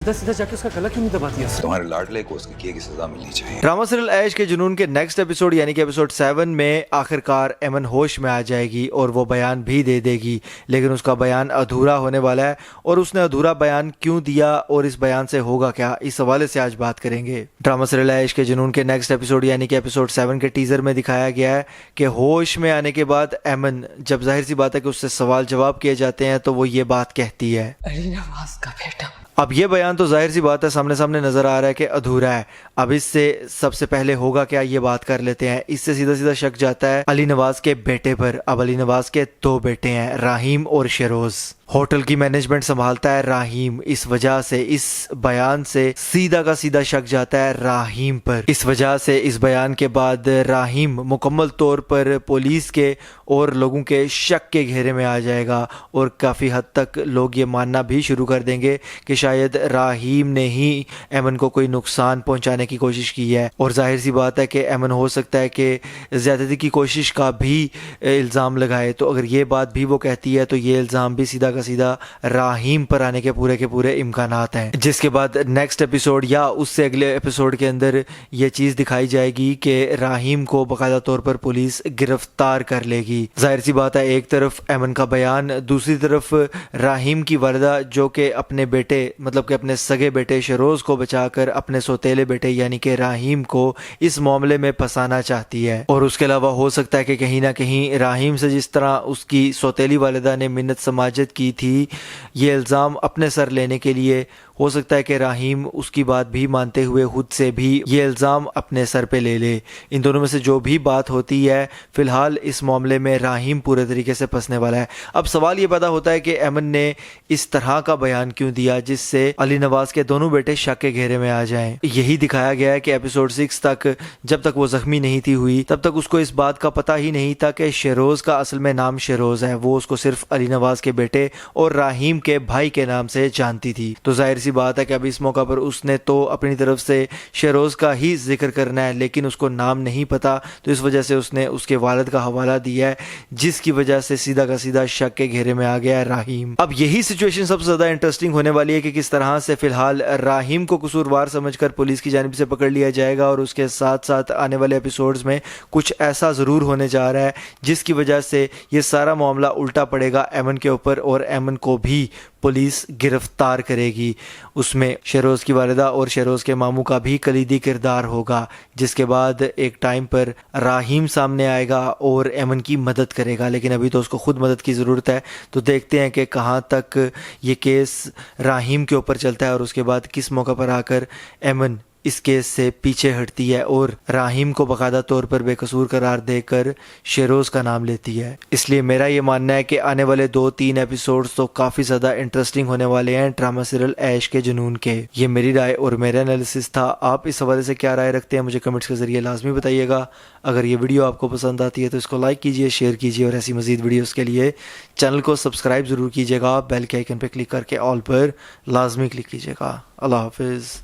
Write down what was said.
सीधा सीधा जाके उसका गला क्यों नहीं दबा दिया? तुम्हारे लाडले को उसके किए की सजा मिलनी चाहिए। ड्रामा सीरियल ऐश के जुनून के नेक्स्ट एपिसोड यानी कि एपिसोड 7 में आखिरकार एमन होश में आ जाएगी और वो बयान भी दे देगी, लेकिन उसका बयान अधूरा होने वाला है। और उसने अधूरा बयान क्यों दिया और इस बयान से होगा क्या, इस हवाले से आज बात करेंगे। ड्रामा सीरियल ऐश के जुनून के नेक्स्ट एपिसोड यानी कि एपिसोड 7 के टीजर में दिखाया गया है कि होश में आने के बाद एमन, जब जाहिर सी बात है कि उससे सवाल जवाब किए जाते हैं, तो वो ये बात कहती है, अली नवाज का बेटा। अब ये बयान तो जाहिर सी बात है सामने सामने नजर आ रहा है कि अधूरा है। अब इससे सबसे पहले होगा क्या, ये बात कर लेते हैं। इससे सीधा सीधा शक जाता है अली नवाज के बेटे पर। अब अली नवाज के 2 बेटे हैं, राहीम और शेरोज। होटल की मैनेजमेंट संभालता है राहीम। इस वजह से इस बयान से सीधा का सीधा शक जाता है राहीम पर। इस वजह से इस बयान के बाद राहीम मुकम्मल तौर पर पुलिस के और लोगों के शक के घेरे में आ जाएगा और काफ़ी हद तक लोग ये मानना भी शुरू कर देंगे कि शायद राहीम ने ही एमन को कोई नुकसान पहुंचाने की कोशिश की है। और जाहिर सी बात है कि एमन हो सकता है कि ज़्यादती की कोशिश का भी इल्ज़ाम लगाए। तो अगर ये बात भी वो कहती है तो ये इल्ज़ाम भी सीधा सीधा राहीम पर आने के पूरे इम्कानात हैं। जिसके बाद नेक्स्ट एपिसोड या उससे अगले एपिसोड के अंदर ये चीज़ दिखाई जाएगी कि राहीम को बाकायदा तौर पर पुलिस गिरफ्तार कर लेगी। जाहिर सी बात है, एक तरफ एमन का बयान, दूसरी तरफ राहीम की वालिदा जो कि अपने बेटे मतलब कि अपने सगे बेटे शेरोज को बचाकर अपने सौतेले बेटे यानी कि राहीम को इस मामले में फंसाना चाहती है। और उसके अलावा हो सकता है कि कहीं ना कहीं राहीम से जिस तरह उसकी सौतेली वालिदा ने मिन्नत समाजत की थी, ये इल्ज़ाम अपने सर लेने के लिए हो सकता है कि राहीम उसकी बात भी मानते हुए खुद से भी ये इल्ज़ाम अपने सर पे ले ले। इन दोनों में से जो भी बात होती है, फिलहाल इस मामले में राहीम पूरे तरीके से फंसने वाला है। अब सवाल ये पैदा होता है कि एमन ने इस तरह का बयान क्यों दिया जिससे अली नवाज के दोनों बेटे शक के घेरे में आ जाएं। यही दिखाया गया है कि एपिसोड 6 तक जब तक वो जख्मी नहीं थी हुई तब तक उसको इस बात का पता ही नहीं था कि शेरोज का असल में नाम शेरोज है। वो उसको सिर्फ अली नवाज के बेटे और राहीम के भाई के नाम से जानती थी। तो जाहिर सी बात है कि अब इस मौका पर उसने तो अपनी तरफ से शेरोज का ही जिक्र करना है, लेकिन उसको नाम नहीं पता, तो इस वजह से उसने उसके वालिद का हवाला दिया है, जिसकी वजह से सीधा का सीधा शक के घेरे में आ गया है राहीम। अब यही सिचुएशन सबसे ज्यादा इंटरेस्टिंग होने वाली है कि किस तरह से फिलहाल राहीम को कसूरवार समझकर पुलिस की जानिब से पकड़ लिया जाएगा और उसके साथ साथ आने वाले एपिसोड्स में कुछ ऐसा जरूर होने जा रहा है जिसकी वजह से ये सारा मामला उल्टा पड़ेगा एमन के ऊपर और एमन को भी पुलिस गिरफ्तार करेगी। उसमें शेरोज की वालिदा और शेरोज के मामू का भी कलीदी किरदार होगा, जिसके बाद एक टाइम पर राहीम सामने आएगा और एमन की मदद करेगा। लेकिन अभी तो उसको खुद मदद की ज़रूरत है। तो देखते हैं कि कहाँ तक ये केस राहीम के ऊपर चलता है और उसके बाद किस मौका पर आकर एमन इस केस से पीछे हटती है और राहीम को बाकायदा तौर पर बेकसूर करार देकर शेरोज का नाम लेती है। इसलिए मेरा ये मानना है कि आने वाले 2-3 एपिसोड्स तो काफ़ी ज़्यादा इंटरेस्टिंग होने वाले हैं ड्रामा सीरियल ऐश के जुनून के। ये मेरी राय और मेरा एनालिसिस था। आप इस हवाले से क्या राय रखते हैं मुझे कमेंट्स के जरिए लाजमी बताइएगा। अगर ये वीडियो आपको पसंद आती है तो इसको लाइक कीजिए, शेयर कीजिए और ऐसी मज़ीद वीडियोज़ के लिए चैनल को सब्सक्राइब ज़रूर कीजिएगा। बेल के आइकन पर क्लिक करके ऑल पर लाजमी क्लिक कीजिएगा। अल्लाह हाफिज़।